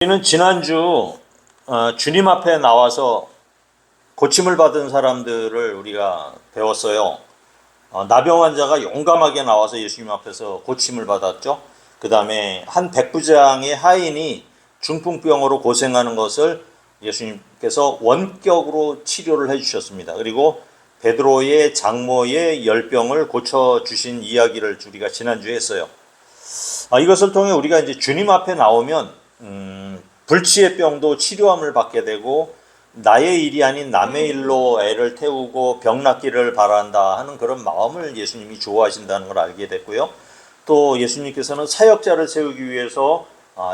우리는 지난주 주님 앞에 나와서 고침을 받은 사람들을 우리가 배웠어요. 나병 환자가 용감하게 나와서 예수님 앞에서 고침을 받았죠. 그 다음에 한 백부장의 하인이 중풍병으로 고생하는 것을 예수님께서 원격으로 치료를 해주셨습니다. 그리고 베드로의 장모의 열병을 고쳐주신 이야기를 우리가 지난주에 했어요. 이것을 통해 우리가 이제 주님 앞에 나오면 불치의 병도 치료함을 받게 되고 나의 일이 아닌 남의 일로 애를 태우고 병 낫기를 바란다 하는 그런 마음을 예수님이 좋아하신다는 걸 알게 됐고요. 또 예수님께서는 사역자를 세우기 위해서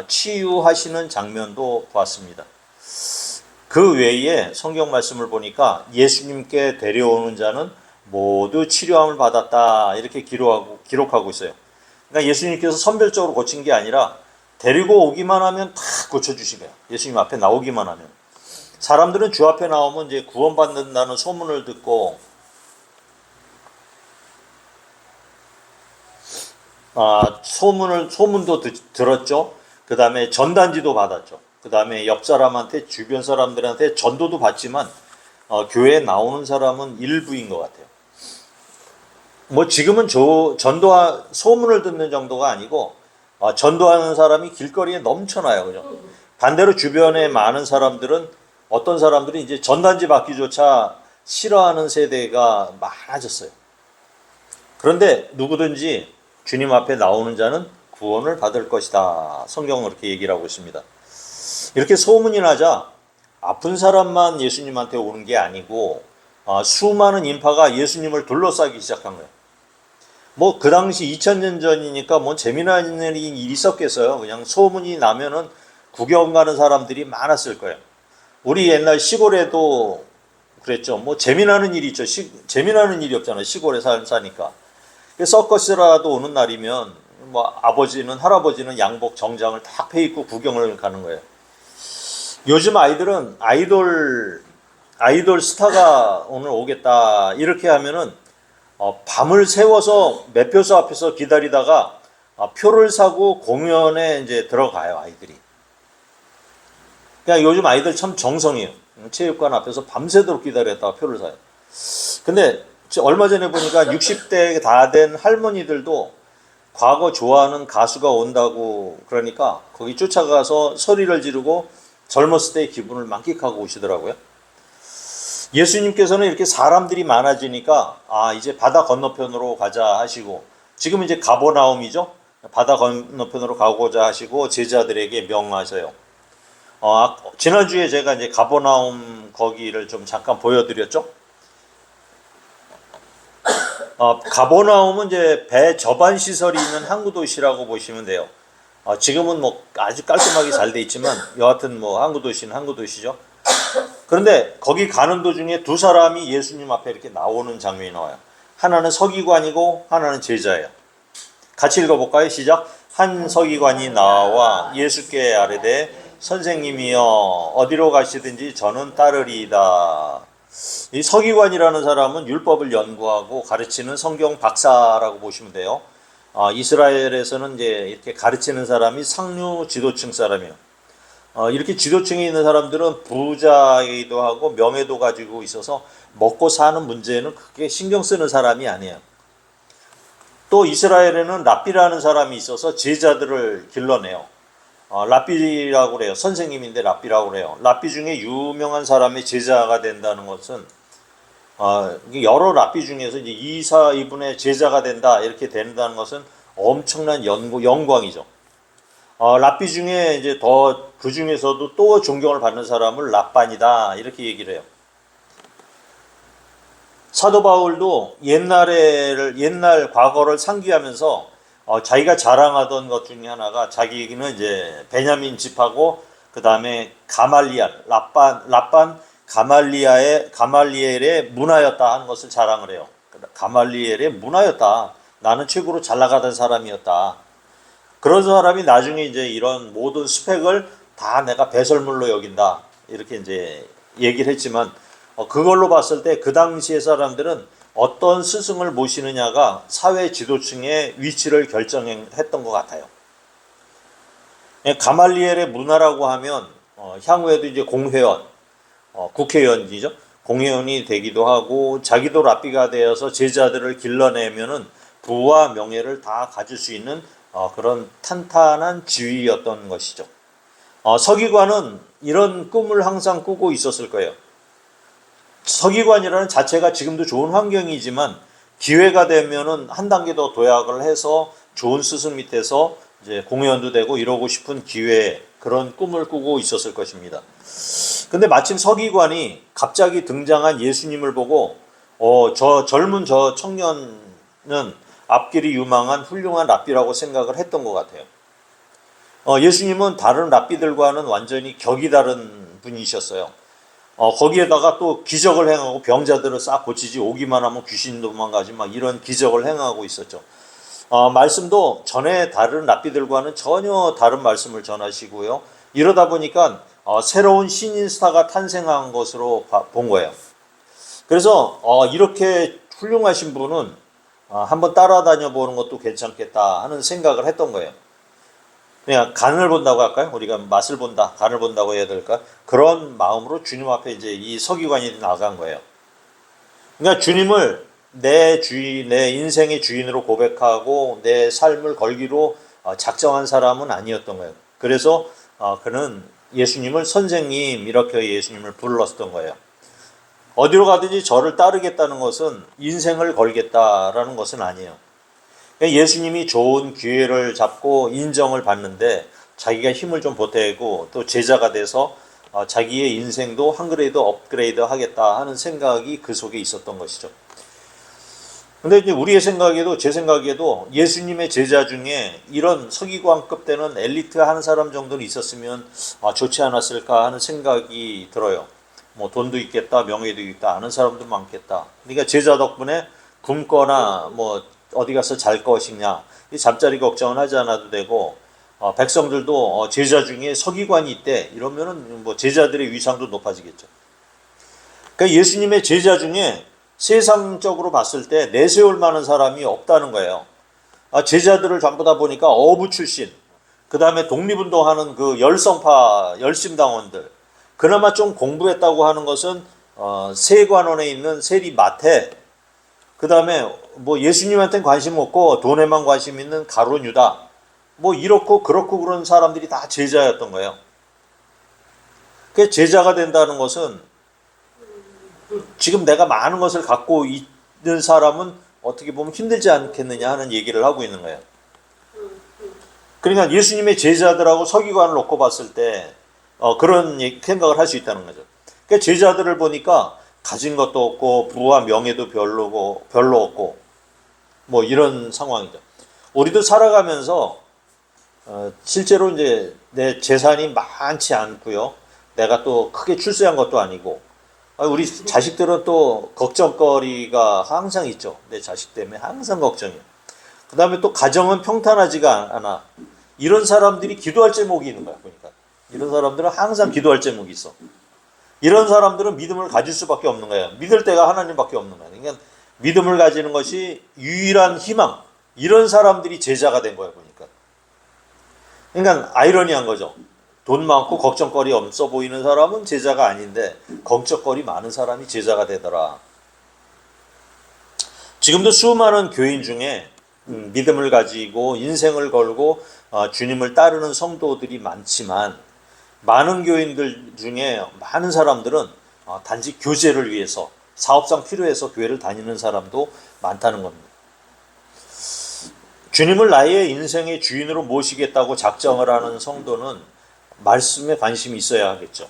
치유하시는 장면도 보았습니다. 그 외에 성경 말씀을 보니까 예수님께 데려오는 자는 모두 치료함을 받았다 이렇게 기록하고 있어요. 그러니까 예수님께서 선별적으로 고친 게 아니라 데리고 오기만 하면 다 고쳐주시고요. 예수님 앞에 나오기만 하면. 사람들은 주 앞에 나오면 이제 구원받는다는 소문을 듣고 소문도 들었죠. 그 다음에 전단지도 받았죠. 그 다음에 옆 사람한테 주변 사람들한테 전도도 받지만 교회에 나오는 사람은 일부인 것 같아요. 뭐 지금은 소문을 듣는 정도가 아니고 전도하는 사람이 길거리에 넘쳐나요. 그죠? 반대로 주변에 많은 사람들은 어떤 사람들이 이제 전단지 받기조차 싫어하는 세대가 많아졌어요. 그런데 누구든지 주님 앞에 나오는 자는 구원을 받을 것이다. 성경은 그렇게 얘기를 하고 있습니다. 이렇게 소문이 나자 아픈 사람만 예수님한테 오는 게 아니고 수많은 인파가 예수님을 둘러싸기 시작한 거예요. 뭐 그 당시 2000년 전이니까 뭐 재미난 일이 있었겠어요. 그냥 소문이 나면은 구경 가는 사람들이 많았을 거예요. 우리 옛날 시골에도 그랬죠. 뭐 재미나는 일이 있죠. 재미나는 일이 없잖아요. 시골에 사니까. 서커스라도 오는 날이면 뭐 할아버지는 양복 정장을 딱 펴입고 구경을 가는 거예요. 요즘 아이들은 아이돌 스타가 오늘 오겠다 이렇게 하면은 밤을 새워서 매표소 앞에서 기다리다가 표를 사고 공연에 이제 들어가요, 아이들이. 그냥 요즘 아이들 참 정성이에요. 체육관 앞에서 밤새도록 기다렸다가 표를 사요. 근데 얼마 전에 보니까 60대 다 된 할머니들도 과거 좋아하는 가수가 온다고 그러니까 거기 쫓아가서 소리를 지르고 젊었을 때의 기분을 만끽하고 오시더라고요. 예수님께서는 이렇게 사람들이 많아지니까 이제 바다 건너편으로 가자 하시고, 지금 이제 가버나움이죠. 바다 건너편으로 가고자 하시고 제자들에게 명하셔요. 지난주에 제가 이제 가버나움 거기를 좀 잠깐 보여드렸죠. 가버나움은 이제 배 접안 시설이 있는 항구 도시라고 보시면 돼요. 지금은 뭐 아주 깔끔하게 잘 돼 있지만 여하튼 뭐 항구 도시는 항구 도시죠. 그런데 거기 가는 도중에 두 사람이 예수님 앞에 이렇게 나오는 장면이 나와요. 하나는 서기관이고 하나는 제자예요. 같이 읽어볼까요? 시작. 한 서기관이 나와 예수께 아뢰되 선생님이여 어디로 가시든지 저는 따르리이다. 이 서기관이라는 사람은 율법을 연구하고 가르치는 성경 박사라고 보시면 돼요. 이스라엘에서는 이제 이렇게 가르치는 사람이 상류 지도층 사람이에요. 이렇게 지도층에 있는 사람들은 부자이기도 하고 명예도 가지고 있어서 먹고 사는 문제는 크게 신경 쓰는 사람이 아니에요. 또 이스라엘에는 랍비라는 사람이 있어서 제자들을 길러내요. 랍비라고 그래요. 선생님인데 랍비라고 그래요. 랍비 중에 유명한 사람의 제자가 된다는 것은 여러 랍비 중에서 이제 이분의 제자가 된다 이렇게 된다는 것은 엄청난 영광이죠. 랍비 중에 이제 그 중에서도 또 존경을 받는 사람을 랍반이다 이렇게 얘기를 해요. 사도 바울도 옛날 과거를 상기하면서 자기가 자랑하던 것 중에 하나가 자기는 이제 베냐민 집하고 그 다음에 랍반 가말리엘의 문화였다 하는 것을 자랑을 해요. 가말리엘의 문화였다. 나는 최고로 잘 나가던 사람이었다. 그런 사람이 나중에 이제 이런 모든 스펙을 다 내가 배설물로 여긴다. 이렇게 이제 얘기를 했지만, 그걸로 봤을 때 그 당시의 사람들은 어떤 스승을 모시느냐가 사회 지도층의 위치를 결정했던 것 같아요. 가말리엘의 문화라고 하면 향후에도 이제 공회원, 국회의원이죠. 공회원이 되기도 하고 자기도 랍비가 되어서 제자들을 길러내면은 부와 명예를 다 가질 수 있는 그런 탄탄한 지위였던 것이죠. 서기관은 이런 꿈을 항상 꾸고 있었을 거예요. 서기관이라는 자체가 지금도 좋은 환경이지만 기회가 되면은 한 단계 더 도약을 해서 좋은 스승 밑에서 이제 공회원도 되고 이러고 싶은 기회, 그런 꿈을 꾸고 있었을 것입니다. 근데 마침 서기관이 갑자기 등장한 예수님을 보고 저 젊은 저 청년은 앞길이 유망한 훌륭한 랍비라고 생각을 했던 것 같아요. 예수님은 다른 랍비들과는 완전히 격이 다른 분이셨어요. 거기에다가 또 기적을 행하고 병자들을 싹 고치지, 오기만 하면 귀신 도망가지, 막 이런 기적을 행하고 있었죠. 말씀도 전에 다른 랍비들과는 전혀 다른 말씀을 전하시고요. 이러다 보니까 새로운 신인 스타가 탄생한 것으로 본 거예요. 그래서 이렇게 훌륭하신 분은 한번 따라다녀 보는 것도 괜찮겠다 하는 생각을 했던 거예요. 그냥 간을 본다고 할까요? 우리가 맛을 본다, 간을 본다고 해야 될까? 그런 마음으로 주님 앞에 이제 이 서기관이 나간 거예요. 그러니까 주님을 내 주인, 내 인생의 주인으로 고백하고 내 삶을 걸기로 작정한 사람은 아니었던 거예요. 그래서 그는 예수님을 선생님 이렇게 예수님을 불렀던 거예요. 어디로 가든지 저를 따르겠다는 것은 인생을 걸겠다라는 것은 아니에요. 예수님이 좋은 기회를 잡고 인정을 받는데 자기가 힘을 좀 보태고 또 제자가 돼서 자기의 인생도 한 그레이드 업그레이드 하겠다 하는 생각이 그 속에 있었던 것이죠. 근데 이제 우리의 생각에도, 제 생각에도 예수님의 제자 중에 이런 서기관급 되는 엘리트 한 사람 정도는 있었으면 좋지 않았을까 하는 생각이 들어요. 뭐 돈도 있겠다, 명예도 있다, 아는 사람도 많겠다. 그러니까 제자 덕분에 굶거나 뭐 어디 가서 잘 것이냐, 이 잠자리 걱정은 하지 않아도 되고, 백성들도 제자 중에 서기관이 있대 이러면은 뭐 제자들의 위상도 높아지겠죠. 그러니까 예수님의 제자 중에 세상적으로 봤을 때 내세울 만한 사람이 없다는 거예요. 제자들을 전부 다 보니까 어부 출신, 그 다음에 독립운동하는 그 열성파 열심당원들, 그나마 좀 공부했다고 하는 것은 세관원에 있는 세리 마태, 그 다음에 뭐 예수님한테는 관심 없고 돈에만 관심 있는 가룟 유다, 뭐 이렇고 그렇고 그런 사람들이 다 제자였던 거예요. 그 제자가 된다는 것은 지금 내가 많은 것을 갖고 있는 사람은 어떻게 보면 힘들지 않겠느냐 하는 얘기를 하고 있는 거예요. 그러니까 예수님의 제자들하고 서기관을 놓고 봤을 때 그런 생각을 할 수 있다는 거죠. 그러니까 제자들을 보니까 가진 것도 없고 부와 명예도 별로 없고 뭐 이런 상황이죠. 우리도 살아가면서 실제로 이제 내 재산이 많지 않고요. 내가 또 크게 출세한 것도 아니고, 우리 자식들은 또 걱정거리가 항상 있죠. 내 자식 때문에 항상 걱정이에요. 그 다음에 또 가정은 평탄하지가 않아. 이런 사람들이 기도할 제목이 있는 거야. 보니까 이런 사람들은 항상 기도할 제목이 있어. 이런 사람들은 믿음을 가질 수밖에 없는 거예요. 믿을 때가 하나님밖에 없는 거예요. 그러니까 믿음을 가지는 것이 유일한 희망. 이런 사람들이 제자가 된 거예요. 보니까. 그러니까 아이러니한 거죠. 돈 많고 걱정거리 없어 보이는 사람은 제자가 아닌데 걱정거리 많은 사람이 제자가 되더라. 지금도 수많은 교인 중에 믿음을 가지고 인생을 걸고 주님을 따르는 성도들이 많지만, 많은 교인들 중에 많은 사람들은 단지 교제를 위해서, 사업상 필요해서 교회를 다니는 사람도 많다는 겁니다. 주님을 나의 인생의 주인으로 모시겠다고 작정을 하는 성도는 말씀에 관심이 있어야 하겠죠.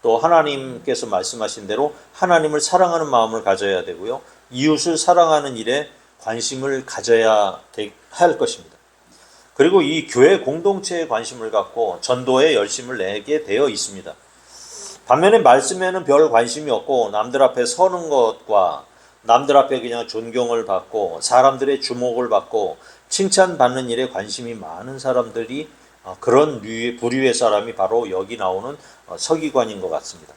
또 하나님께서 말씀하신 대로 하나님을 사랑하는 마음을 가져야 되고요. 이웃을 사랑하는 일에 관심을 가져야 할 것입니다. 그리고 이 교회 공동체에 관심을 갖고 전도에 열심을 내게 되어 있습니다. 반면에 말씀에는 별 관심이 없고 남들 앞에 서는 것과 남들 앞에 그냥 존경을 받고 사람들의 주목을 받고 칭찬받는 일에 관심이 많은 사람들이 그런 부류의 사람이 바로 여기 나오는 서기관인 것 같습니다.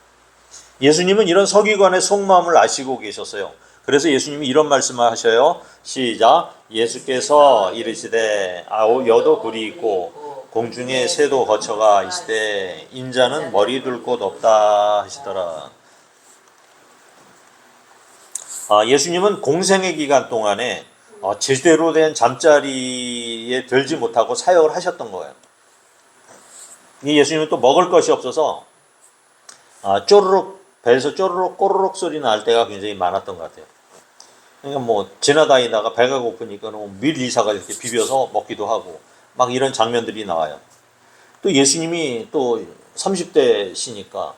예수님은 이런 서기관의 속마음을 아시고 계셨어요. 그래서 예수님이 이런 말씀을 하셔요. 시작. 예수께서 이르시되 여도 굴이 있고 공중에 새도 거쳐가 있으되 인자는 머리 둘 곳 없다 하시더라. 예수님은 공생의 기간 동안에 제대로 된 잠자리에 들지 못하고 사역을 하셨던 거예요. 이 예수님은 또 먹을 것이 없어서 쪼르륵 배에서 쪼르륵 꼬르륵 소리 날 때가 굉장히 많았던 것 같아요. 그러니까 뭐 지나다니다가 배가 고프니까 밀 이사가 이렇게 비벼서 먹기도 하고 막 이런 장면들이 나와요. 또 예수님이 또 30대시니까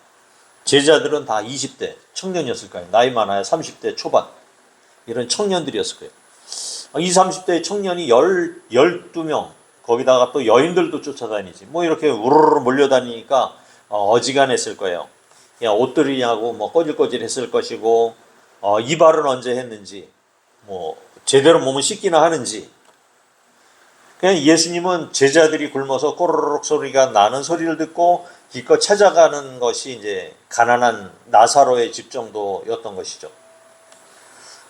제자들은 다 20대 청년이었을 거예요. 나이 많아야 30대 초반 이런 청년들이었을 거예요. 20, 30대의 청년이 12명 거기다가 또 여인들도 쫓아다니지 뭐 이렇게 우르르 몰려다니니까 어지간했을 거예요. 그냥 옷들이냐고 뭐 꼬질꼬질했을 것이고 이발은 언제 했는지 뭐 제대로 몸을 씻기나 하는지. 그냥 예수님은 제자들이 굶어서 꼬르륵 소리가 나는 소리를 듣고 기껏 찾아가는 것이 이제 가난한 나사로의 집 정도였던 것이죠.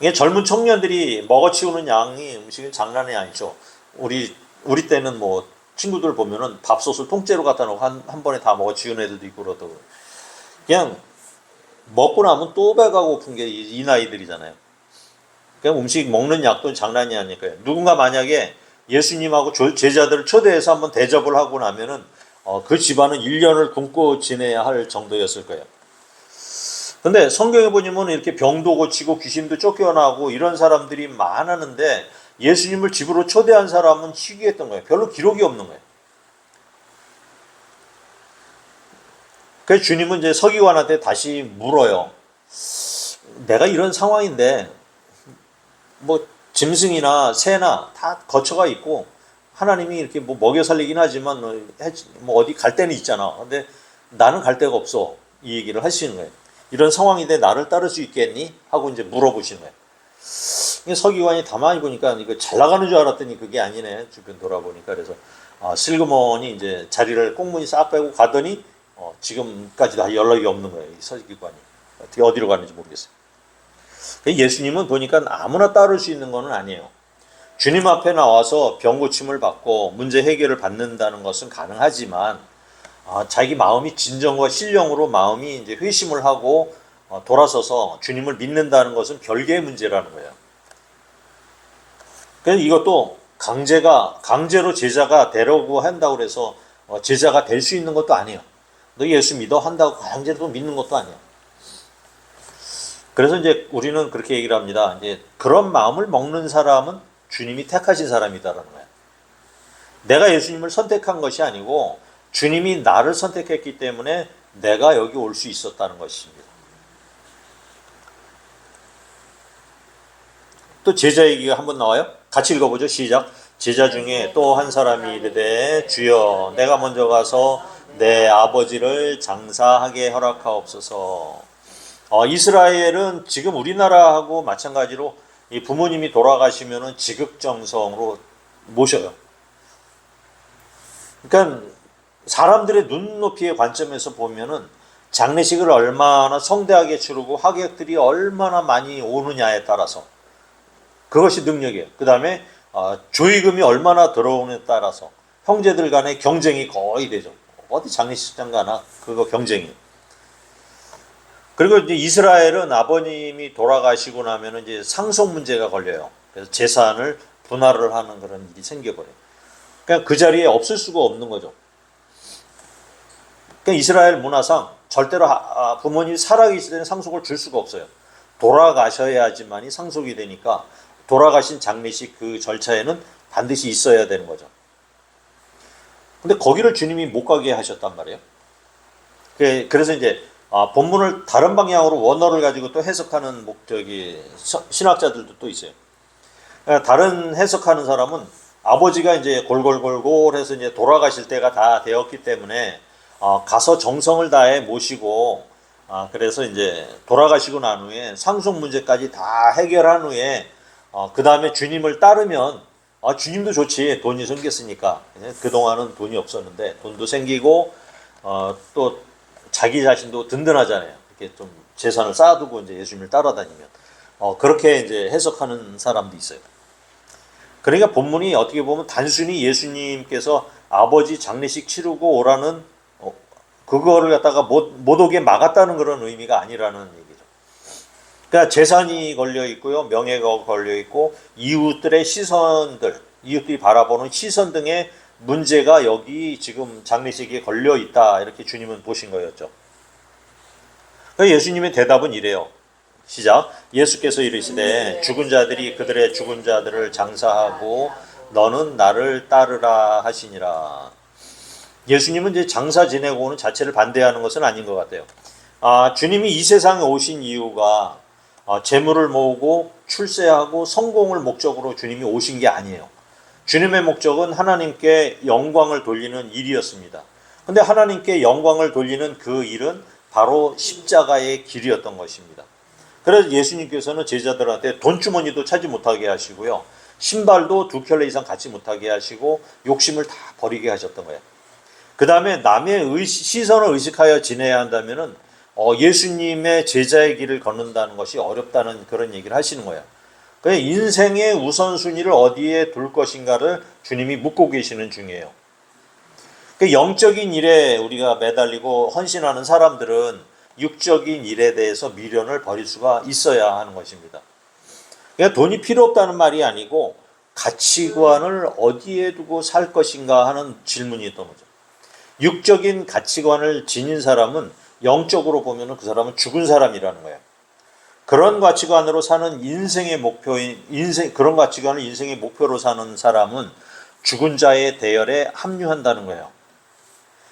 이게 젊은 청년들이 먹어치우는 양이 음식은 장난이 아니죠. 우리 때는 뭐 친구들 보면은 밥솥을 통째로 갖다 놓고 한 번에 다 먹어치우는 애들도 있고 그러더라고요. 그냥 먹고 나면 또 배가 고픈 게 이 나이들이잖아요. 그냥 음식 먹는 약도 장난이 아니니까요. 누군가 만약에 예수님하고 제자들을 초대해서 한번 대접을 하고 나면은 그 집안은 1년을 굶고 지내야 할 정도였을 거예요. 근데 성경에 보면 이렇게 병도 고치고 귀신도 쫓겨나고 이런 사람들이 많았는데 예수님을 집으로 초대한 사람은 희귀했던 거예요. 별로 기록이 없는 거예요. 그래서 주님은 이제 서기관한테 다시 물어요. 내가 이런 상황인데 뭐 짐승이나 새나 다 거처가 있고 하나님이 이렇게 뭐 먹여 살리긴 하지만 뭐 어디 갈 데는 있잖아. 근데 나는 갈 데가 없어. 이 얘기를 하시는 거예요. 이런 상황인데 나를 따를 수 있겠니? 하고 이제 물어보시는 거예요. 서기관이 가만히 보니까 이거 잘 나가는 줄 알았더니 그게 아니네. 주변 돌아보니까 그래서 슬그머니 이제 자리를 꽁무니 싹 빼고 가더니 지금까지도 연락이 없는 거예요. 이 서기관이 어떻게 어디로 가는지 모르겠어요. 예수님은 보니까 아무나 따를 수 있는 건 아니에요. 주님 앞에 나와서 병 고침을 받고 문제 해결을 받는다는 것은 가능하지만 자기 마음이 진정과 신령으로 마음이 이제 회심을 하고 돌아서서 주님을 믿는다는 것은 별개의 문제라는 거예요. 그래서 이것도 강제로 제자가 되려고 한다고 해서 제자가 될 수 있는 것도 아니에요. 너 예수 믿어 한다고 강제로 믿는 것도 아니에요. 그래서 이제 우리는 그렇게 얘기를 합니다. 이제 그런 마음을 먹는 사람은 주님이 택하신 사람이다라는 거예요. 내가 예수님을 선택한 것이 아니고 주님이 나를 선택했기 때문에 내가 여기 올 수 있었다는 것입니다. 또 제자 얘기가 한번 나와요. 같이 읽어보죠. 시작. 제자 중에 또 한 사람이 이르되 주여 내가 먼저 가서 내 아버지를 장사하게 허락하옵소서. 이스라엘은 지금 우리나라하고 마찬가지로 이 부모님이 돌아가시면은 지극정성으로 모셔요. 그러니까 사람들의 눈높이의 관점에서 보면은 장례식을 얼마나 성대하게 치르고 하객들이 얼마나 많이 오느냐에 따라서 그것이 능력이에요. 그 다음에 조의금이 얼마나 들어오느냐에 따라서 형제들 간의 경쟁이 거의 되죠. 어디 장례식장 가나 그거 경쟁이에요. 그리고 이제 이스라엘은 아버님이 돌아가시고 나면 이제 상속 문제가 걸려요. 그래서 재산을 분할을 하는 그런 일이 생겨버려요. 그냥 그 자리에 없을 수가 없는 거죠. 그러니까 이스라엘 문화상 절대로 부모님이 살아계실 때는 상속을 줄 수가 없어요. 돌아가셔야지만이 상속이 되니까 돌아가신 장례식 그 절차에는 반드시 있어야 되는 거죠. 근데 거기를 주님이 못 가게 하셨단 말이에요. 그래서 이제 본문을 다른 방향으로 원어를 가지고 또 해석하는 신학자들도 또 있어요. 다른 해석하는 사람은 아버지가 이제 골골골골해서 이제 돌아가실 때가 다 되었기 때문에 가서 정성을 다해 모시고 그래서 이제 돌아가시고 난 후에 상속 문제까지 다 해결한 후에 그 다음에 주님을 따르면 주님도 좋지. 돈이 생겼으니까. 그동안은 돈이 없었는데 돈도 생기고 또 자기 자신도 든든하잖아요. 이렇게 좀 재산을 쌓아두고 이제 예수님을 따라다니면 그렇게 이제 해석하는 사람도 있어요. 그러니까 본문이 어떻게 보면 단순히 예수님께서 아버지 장례식 치르고 오라는 그거를 갖다가 못 오게 막았다는 그런 의미가 아니라는 얘기죠. 그러니까 재산이 걸려 있고요, 명예가 걸려 있고 이웃들의 시선들, 이웃들이 바라보는 시선 등의 문제가 여기 지금 장례식에 걸려 있다, 이렇게 주님은 보신 거였죠. 그러니까 예수님의 대답은 이래요. 시작. 예수께서 이르시되 죽은 자들이 그들의 죽은 자들을 장사하고 너는 나를 따르라 하시니라. 예수님은 이제 장사 지내고 오는 자체를 반대하는 것은 아닌 것 같아요. 주님이 이 세상에 오신 이유가 재물을 모으고 출세하고 성공을 목적으로 주님이 오신 게 아니에요. 주님의 목적은 하나님께 영광을 돌리는 일이었습니다. 근데 하나님께 영광을 돌리는 그 일은 바로 십자가의 길이었던 것입니다. 그래서 예수님께서는 제자들한테 돈주머니도 차지 못하게 하시고요, 신발도 2켤레 이상 갖지 못하게 하시고 욕심을 다 버리게 하셨던 거예요. 그 다음에 남의 시선을 의식하여 지내야 한다면은 예수님의 제자의 길을 걷는다는 것이 어렵다는 그런 얘기를 하시는 거예요. 그래서 인생의 우선순위를 어디에 둘 것인가를 주님이 묻고 계시는 중이에요. 그 영적인 일에 우리가 매달리고 헌신하는 사람들은 육적인 일에 대해서 미련을 버릴 수가 있어야 하는 것입니다. 그러니까 돈이 필요 없다는 말이 아니고 가치관을 어디에 두고 살 것인가 하는 질문이 있던 거죠. 육적인 가치관을 지닌 사람은 영적으로 보면 그 사람은 죽은 사람이라는 거예요. 그런 가치관으로 사는 인생의 목표인 그런 가치관을 인생의 목표로 사는 사람은 죽은 자의 대열에 합류한다는 거예요.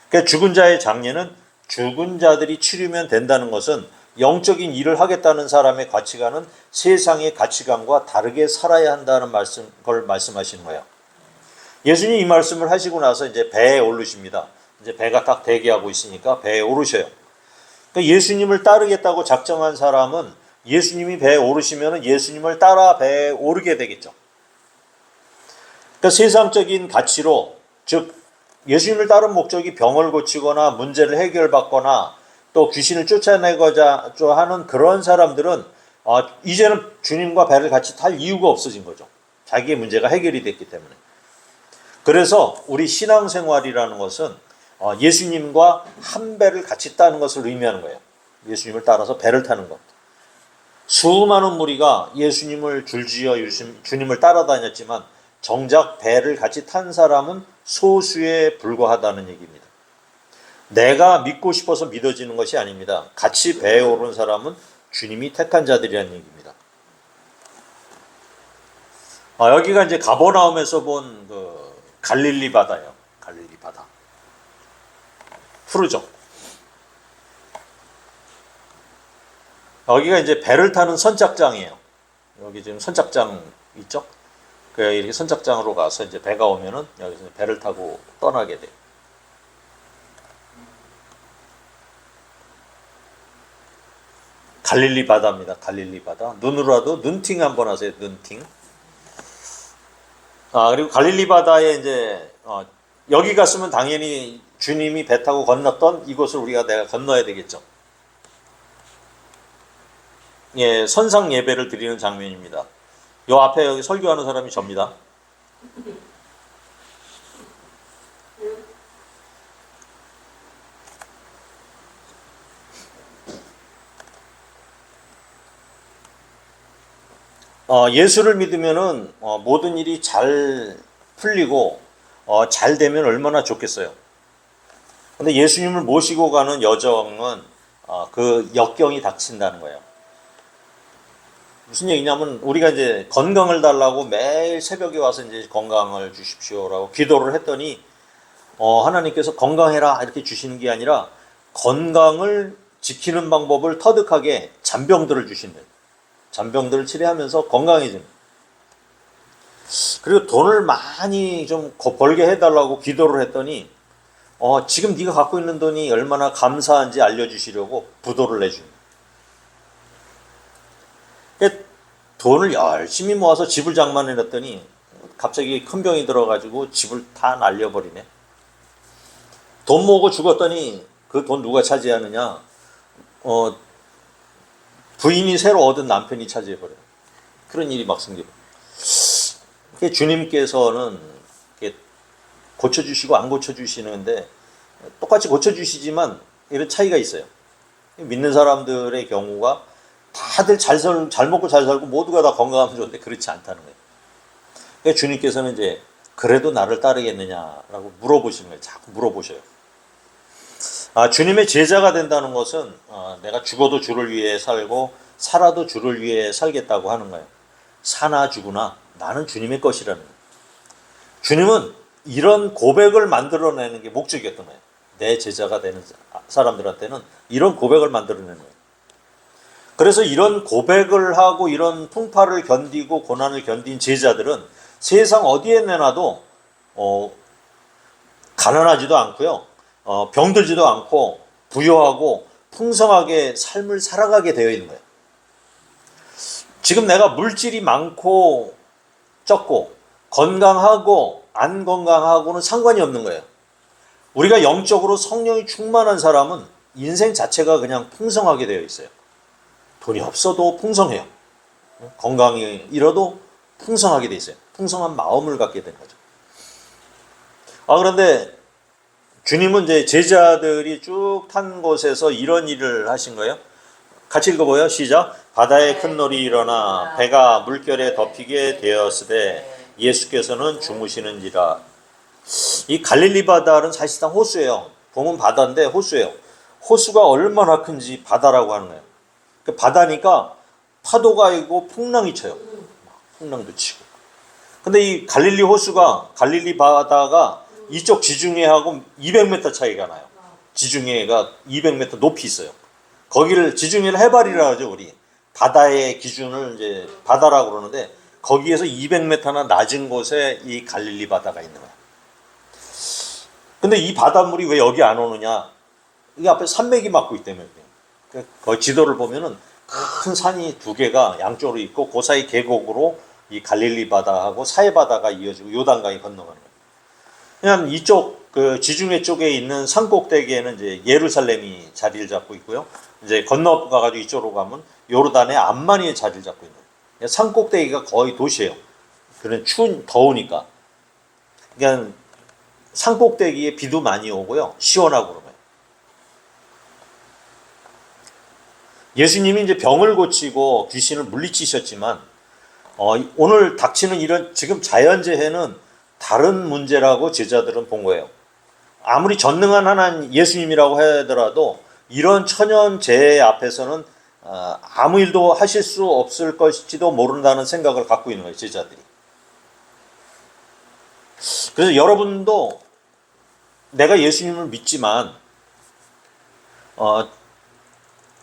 그러니까 죽은 자의 장례는 죽은 자들이 치르면 된다는 것은 영적인 일을 하겠다는 사람의 가치관은 세상의 가치관과 다르게 살아야 한다는 걸 말씀하시는 거예요. 예수님이 이 말씀을 하시고 나서 이제 배에 오르십니다. 이제 배가 딱 대기하고 있으니까 배에 오르셔요. 그러니까 예수님을 따르겠다고 작정한 사람은 예수님이 배에 오르시면 예수님을 따라 배에 오르게 되겠죠. 그러니까 세상적인 가치로, 즉 예수님을 따른 목적이 병을 고치거나 문제를 해결받거나 또 귀신을 쫓아내고자 하는 그런 사람들은 이제는 주님과 배를 같이 탈 이유가 없어진 거죠. 자기의 문제가 해결이 됐기 때문에. 그래서 우리 신앙생활이라는 것은 예수님과 한 배를 같이 따는 것을 의미하는 거예요. 예수님을 따라서 배를 타는 것. 수많은 무리가 예수님을 줄지어 주님을 따라다녔지만 정작 배를 같이 탄 사람은 소수에 불과하다는 얘기입니다. 내가 믿고 싶어서 믿어지는 것이 아닙니다. 같이 배에 오른 사람은 주님이 택한 자들이라는 얘기입니다. 여기가 이제 가버나움에서 본 그 갈릴리 바다예요. 갈릴리 바다. 푸르죠. 여기가 이제 배를 타는 선착장이에요. 여기 지금 선착장 있죠? 이렇게 선착장으로 가서 이제 배가 오면은 여기서 배를 타고 떠나게 돼요. 갈릴리 바다입니다. 갈릴리 바다. 눈으로라도 눈팅 한번 하세요. 눈팅. 그리고 갈릴리 바다에 이제 여기 갔으면 당연히 주님이 배 타고 건넜던 이곳을 내가 건너야 되겠죠. 예, 선상 예배를 드리는 장면입니다. 요 앞에 여기 설교하는 사람이 접니다. 예수를 믿으면은 모든 일이 잘 풀리고 잘 되면 얼마나 좋겠어요. 근데 예수님을 모시고 가는 여정은 그 역경이 닥친다는 거예요. 무슨 얘기냐면 우리가 이제 건강을 달라고 매일 새벽에 와서 이제 건강을 주십시오라고 기도를 했더니 하나님께서 건강해라 이렇게 주시는 게 아니라 건강을 지키는 방법을 터득하게 잔병들을 주신대요. 잔병들을 치료하면서 건강해집니다. 그리고 돈을 많이 좀 벌게 해달라고 기도를 했더니 지금 네가 갖고 있는 돈이 얼마나 감사한지 알려주시려고 부도를 내줍니다. 돈을 열심히 모아서 집을 장만해놨더니 갑자기 큰 병이 들어가지고 집을 다 날려버리네. 돈 모으고 죽었더니 그 돈 누가 차지하느냐? 부인이 새로 얻은 남편이 차지해버려요. 그런 일이 막 생겨요. 주님께서는 이렇게 고쳐주시고 안 고쳐주시는데 똑같이 고쳐주시지만 이런 차이가 있어요. 믿는 사람들의 경우가 다들 잘 먹고 잘 살고 모두가 다 건강하면 좋은데 그렇지 않다는 거예요. 그러니까 주님께서는 이제 그래도 나를 따르겠느냐라고 물어보시는 거예요. 자꾸 물어보셔요. 주님의 제자가 된다는 것은 내가 죽어도 주를 위해 살고 살아도 주를 위해 살겠다고 하는 거예요. 사나 죽으나 나는 주님의 것이라는 거예요. 주님은 이런 고백을 만들어내는 게 목적이었던 거예요. 내 제자가 되는 사람들한테는 이런 고백을 만들어내는 거예요. 그래서 이런 고백을 하고 이런 풍파를 견디고 고난을 견딘 제자들은 세상 어디에 내놔도 가난하지도 않고요, 병들지도 않고 부유하고 풍성하게 삶을 살아가게 되어 있는 거예요. 지금 내가 물질이 많고 적고 건강하고 안 건강하고는 상관이 없는 거예요. 우리가 영적으로 성령이 충만한 사람은 인생 자체가 그냥 풍성하게 되어 있어요. 돈이 없어도 풍성해요. 건강이 잃어도 풍성하게 되어 있어요. 풍성한 마음을 갖게 된 거죠. 그런데 주님은 이제 제자들이 쭉 탄 곳에서 이런 일을 하신 거예요. 같이 읽어봐요. 시작. 바다에 큰 놀이 일어나 배가 물결에 덮이게 되었으되 예수께서는 주무시는지라. 이 갈릴리 바다는 사실상 호수예요. 보면 바다인데 호수예요. 호수가 얼마나 큰지 바다라고 하는 거예요. 그 바다니까 파도가 있고 풍랑이 쳐요. 풍랑도 치고. 근데 이 갈릴리 호수가, 갈릴리 바다가 이쪽 지중해하고 200m 차이가 나요. 지중해가 200m 높이 있어요. 거기를 지중해를 해발이라고 하죠, 우리. 바다의 기준을 이제 바다라고 그러는데 거기에서 200m나 낮은 곳에 이 갈릴리 바다가 있는 거예요. 근데 이 바닷물이 왜 여기 안 오느냐? 이게 앞에 산맥이 막고 있기 때문에. 그 지도를 보면은 큰 산이 두 개가 양쪽으로 있고 그 사이 계곡으로 이 갈릴리 바다하고 사해 바다가 이어지고 요단강이 건너가는 거예요. 그냥 이쪽 그 지중해 쪽에 있는 산 꼭대기에는 이제 예루살렘이 자리를 잡고 있고요. 이제 건너가가지고 이쪽으로 가면 요르단의 암만이 자리를 잡고 있는 거예요. 산 꼭대기가 거의 도시예요. 그런 더우니까. 그러니까 산 꼭대기에 비도 많이 오고요. 시원하고 그러면. 예수님이 이제 병을 고치고 귀신을 물리치셨지만 오늘 닥치는 이런 지금 자연재해는 다른 문제라고 제자들은 본 거예요. 아무리 전능한 하나님 예수님이라고 하더라도 이런 천연재해 앞에서는 아무 일도 하실 수 없을 것일지도 모른다는 생각을 갖고 있는 거예요, 제자들이. 그래서 여러분도 내가 예수님을 믿지만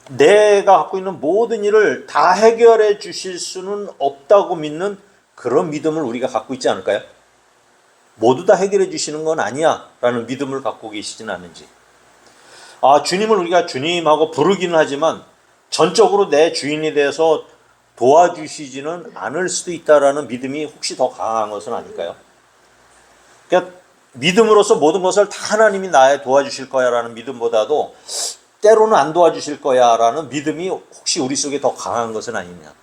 내가 갖고 있는 모든 일을 다 해결해 주실 수는 없다고 믿는 그런 믿음을 우리가 갖고 있지 않을까요? 모두 다 해결해 주시는 건 아니야 라는 믿음을 갖고 계시지는 않은지. 주님을 우리가 주님하고 부르기는 하지만 전적으로 내 주인이 돼서 도와주시지는 않을 수도 있다라는 믿음이 혹시 더 강한 것은 아닐까요? 그러니까 믿음으로써 모든 것을 다 하나님이 나에 도와주실 거야 라는 믿음보다도 때로는 안 도와주실 거야 라는 믿음이 혹시 우리 속에 더 강한 것은 아니냐.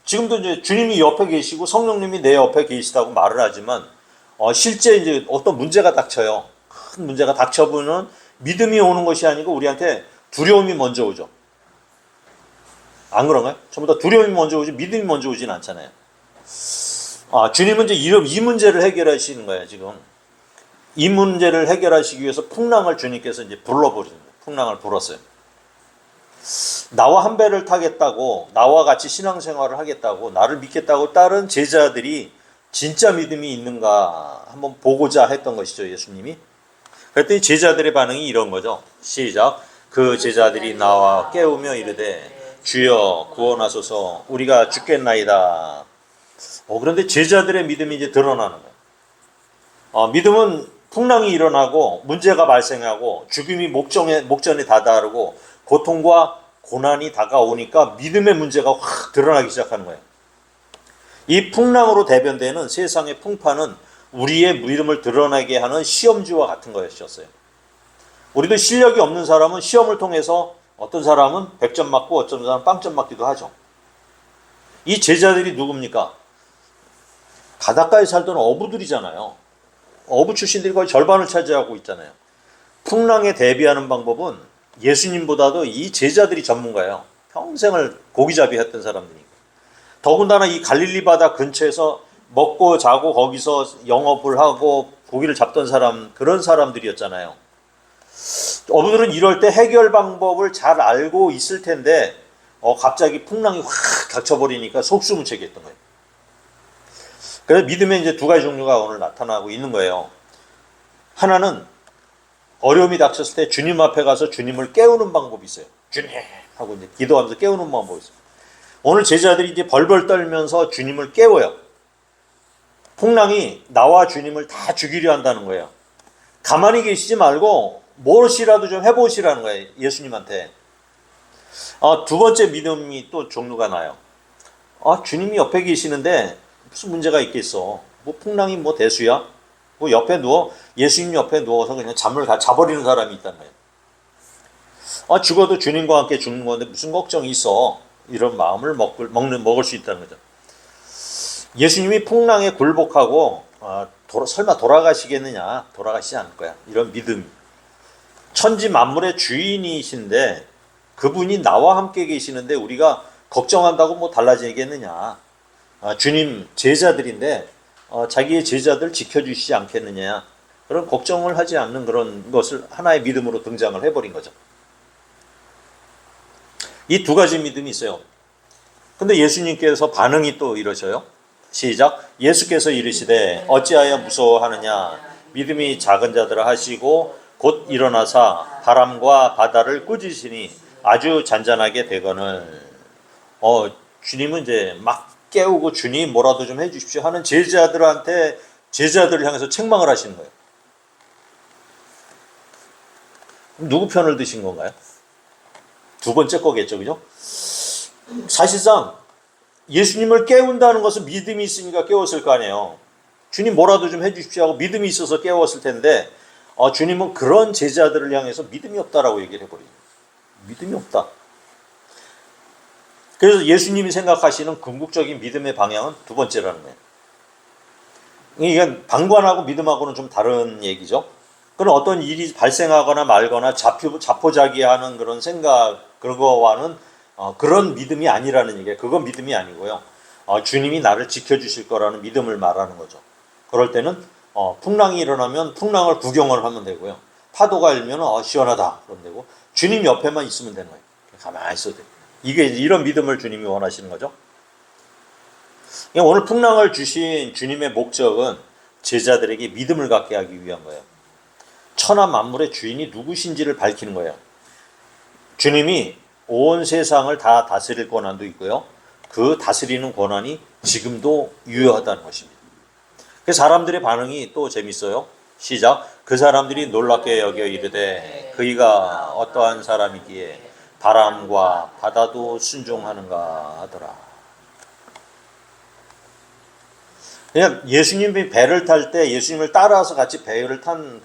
지금도 이제 주님이 옆에 계시고 성령님이 내 옆에 계시다고 말을 하지만 실제 이제 어떤 문제가 닥쳐요. 큰 문제가 닥쳐보면 믿음이 오는 것이 아니고 우리한테 두려움이 먼저 오죠. 안 그런가요? 전부 다 두려움이 먼저 오지 믿음이 먼저 오진 않잖아요. 주님은 이제 이 문제를 해결하시는 거예요, 지금. 이 문제를 해결하시기 위해서 풍랑을 주님께서 이제 불러버리는 거예요. 풍랑을 불었어요. 나와 한 배를 타겠다고, 나와 같이 신앙생활을 하겠다고, 나를 믿겠다고 따른 제자들이 진짜 믿음이 있는가 한번 보고자 했던 것이죠, 예수님이. 그랬더니 제자들의 반응이 이런 거죠. 시작. 그 제자들이 나와 깨우며 이르되 주여 구원하소서 우리가 죽겠나이다. 그런데 제자들의 믿음이 이제 드러나는 거예요. 믿음은 풍랑이 일어나고 문제가 발생하고 죽음이 목전에 다다르고 고통과 고난이 다가오니까 믿음의 문제가 확 드러나기 시작하는 거예요. 이 풍랑으로 대변되는 세상의 풍파는 우리의 믿음을 드러나게 하는 시험지와 같은 거였어요. 우리도 실력이 없는 사람은 시험을 통해서 어떤 사람은 100점 맞고 어떤 사람은 빵점 맞기도 하죠. 이 제자들이 누굽니까? 바닷가에 살던 어부들이잖아요. 어부 출신들이 거의 절반을 차지하고 있잖아요. 풍랑에 대비하는 방법은 예수님보다도 이 제자들이 전문가예요. 평생을 고기잡이 했던 사람들이니까. 더군다나 이 갈릴리 바다 근처에서 먹고 자고 거기서 영업을 하고 고기를 잡던 사람, 그런 사람들이었잖아요. 어부들은 이럴 때 해결 방법을 잘 알고 있을 텐데 갑자기 풍랑이 확 닥쳐버리니까 속수무책이었던 거예요. 그래서 믿음의 이제 두 가지 종류가 오늘 나타나고 있는 거예요. 하나는 어려움이 닥쳤을 때 주님 앞에 가서 주님을 깨우는 방법이 있어요. 주님 하고 이제 기도하면서 깨우는 방법이 있어요. 오늘 제자들이 이제 벌벌 떨면서 주님을 깨워요. 풍랑이 나와 주님을 다 죽이려 한다는 거예요. 가만히 계시지 말고 무엇이라도 좀 해보시라는 거예요. 예수님한테. 두 번째 믿음이 또 종류가 나요. 주님이 옆에 계시는데 무슨 문제가 있겠어. 뭐 풍랑이 뭐 대수야. 뭐 옆에 누워, 예수님 옆에 누워서 그냥 잠을 자버리는 사람이 있단 말이에요. 죽어도 주님과 함께 죽는 건데 무슨 걱정이 있어. 이런 마음을 먹을 수 있다는 거죠. 예수님이 풍랑에 굴복하고 설마 돌아가시겠느냐? 돌아가시지 않을 거야. 이런 믿음. 천지 만물의 주인이신데 그분이 나와 함께 계시는데 우리가 걱정한다고 뭐 달라지겠느냐? 주님 제자들인데 자기의 제자들 지켜주시지 않겠느냐? 그런 걱정을 하지 않는 그런 것을 하나의 믿음으로 등장을 해버린 거죠. 이 두 가지 믿음이 있어요. 근데 예수님께서 반응이 또 이러셔요. 시작. 예수께서 이르시되 어찌하여 무서워하느냐? 믿음이 작은 자들아 하시고 곧 일어나사 바람과 바다를 꾸짖으시니 아주 잔잔하게 되거늘. 주님은 이제 막 깨우고 주님 뭐라도 좀 해주십시오 하는 제자들한테 제자들을 향해서 책망을 하시는 거예요. 누구 편을 드신 건가요? 두 번째 거겠죠, 그죠? 사실상 예수님을 깨운다는 것은 믿음이 있으니까 깨웠을 거 아니에요. 주님 뭐라도 좀 해주십시오 하고 믿음이 있어서 깨웠을 텐데 주님은 그런 제자들을 향해서 믿음이 없다라고 얘기를 해버립니다. 믿음이 없다. 그래서 예수님이 생각하시는 궁극적인 믿음의 방향은 두 번째라는 거예요. 이건 방관하고 믿음하고는 좀 다른 얘기죠. 그런 어떤 일이 발생하거나 말거나 자포자기하는 그런 생각, 그거와는 그런 믿음이 아니라는 얘기예요. 그건 믿음이 아니고요. 주님이 나를 지켜주실 거라는 믿음을 말하는 거죠. 그럴 때는 풍랑이 일어나면 풍랑을 구경을 하면 되고요. 파도가 일면 시원하다 그러면 되고 주님 옆에만 있으면 되는 거예요. 가만히 있어도 돼요. 이게 이런 믿음을 주님이 원하시는 거죠. 오늘 풍랑을 주신 주님의 목적은 제자들에게 믿음을 갖게 하기 위한 거예요. 천하 만물의 주인이 누구신지를 밝히는 거예요. 주님이 온 세상을 다 다스릴 권한도 있고요. 그 다스리는 권한이 지금도 유효하다는 것입니다. 그래서 사람들의 반응이 또 재밌어요. 시작. 그 사람들이 놀랍게 여겨 이르되 그이가 어떠한 사람이기에 바람과 바다도 순종하는가 하더라. 그냥 예수님이 배를 탈 때 예수님을 따라서 같이 배를 탄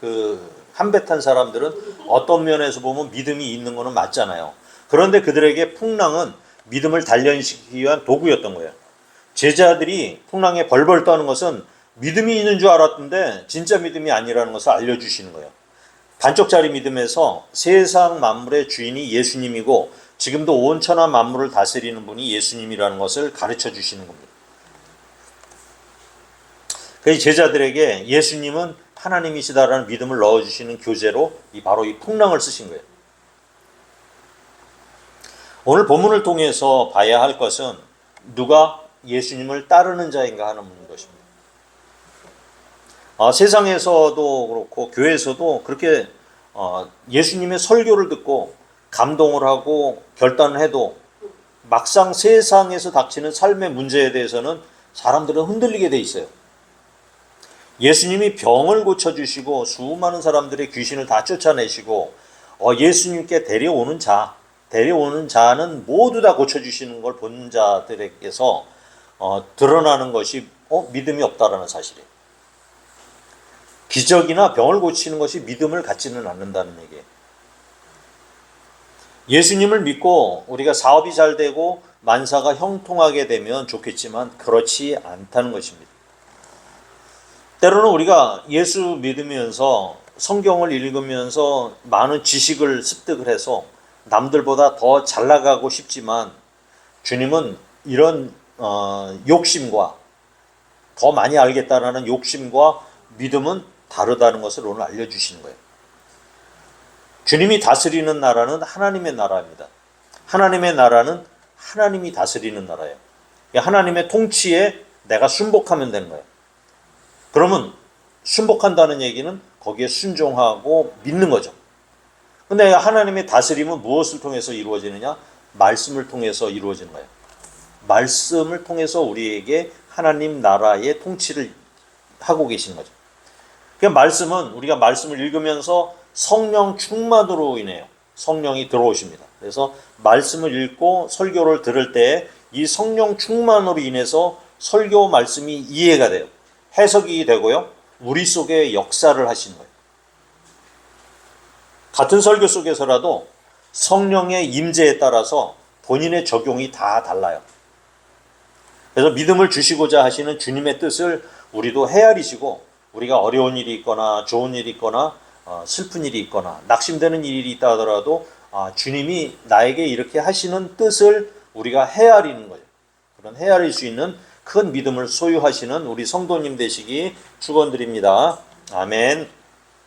한 배 탄 사람들은 어떤 면에서 보면 믿음이 있는 거는 맞잖아요. 그런데 그들에게 풍랑은 믿음을 단련시키기 위한 도구였던 거예요. 제자들이 풍랑에 벌벌 떠는 것은 믿음이 있는 줄 알았는데 진짜 믿음이 아니라는 것을 알려주시는 거예요. 반쪽짜리 믿음에서 세상 만물의 주인이 예수님이고 지금도 온 천하 만물을 다스리는 분이 예수님이라는 것을 가르쳐 주시는 겁니다. 그래서 제자들에게 예수님은 하나님이시다라는 믿음을 넣어주시는 교재로 바로 이 풍랑을 쓰신 거예요. 오늘 본문을 통해서 봐야 할 것은 누가 예수님을 따르는 자인가 하는 것입니다. 세상에서도 그렇고 교회에서도 그렇게 예수님의 설교를 듣고 감동을 하고 결단을 해도 막상 세상에서 닥치는 삶의 문제에 대해서는 사람들은 흔들리게 돼 있어요. 예수님이 병을 고쳐주시고 수많은 사람들의 귀신을 다 쫓아내시고 예수님께 데려오는 자는 모두 다 고쳐주시는 걸 본 자들에게서 드러나는 것이 믿음이 없다라는 사실이에요. 기적이나 병을 고치는 것이 믿음을 갖지는 않는다는 얘기예요. 예수님을 믿고 우리가 사업이 잘 되고 만사가 형통하게 되면 좋겠지만 그렇지 않다는 것입니다. 때로는 우리가 예수 믿으면서 성경을 읽으면서 많은 지식을 습득을 해서 남들보다 더 잘 나가고 싶지만 주님은 이런 욕심과 더 많이 알겠다라는 욕심과 믿음은 다르다는 것을 오늘 알려주시는 거예요. 주님이 다스리는 나라는 하나님의 나라입니다. 하나님의 나라는 하나님이 다스리는 나라예요. 하나님의 통치에 내가 순복하면 되는 거예요. 그러면 순복한다는 얘기는 거기에 순종하고 믿는 거죠. 근데 하나님의 다스림은 무엇을 통해서 이루어지느냐? 말씀을 통해서 이루어지는 거예요. 말씀을 통해서 우리에게 하나님 나라의 통치를 하고 계시는 거죠. 그 말씀은 우리가 말씀을 읽으면서 성령 충만으로 인해요. 성령이 들어오십니다. 그래서 말씀을 읽고 설교를 들을 때 이 성령 충만으로 인해서 설교 말씀이 이해가 돼요. 해석이 되고요. 우리 속에 역사를 하시는 거예요. 같은 설교 속에서라도 성령의 임재에 따라서 본인의 적용이 다 달라요. 그래서 믿음을 주시고자 하시는 주님의 뜻을 우리도 헤아리시고 우리가 어려운 일이 있거나 좋은 일이 있거나 슬픈 일이 있거나 낙심되는 일이 있다 하더라도 주님이 나에게 이렇게 하시는 뜻을 우리가 헤아리는 거예요. 그런 헤아릴 수 있는 큰 믿음을 소유하시는 우리 성도님 되시기 축원드립니다. 아멘.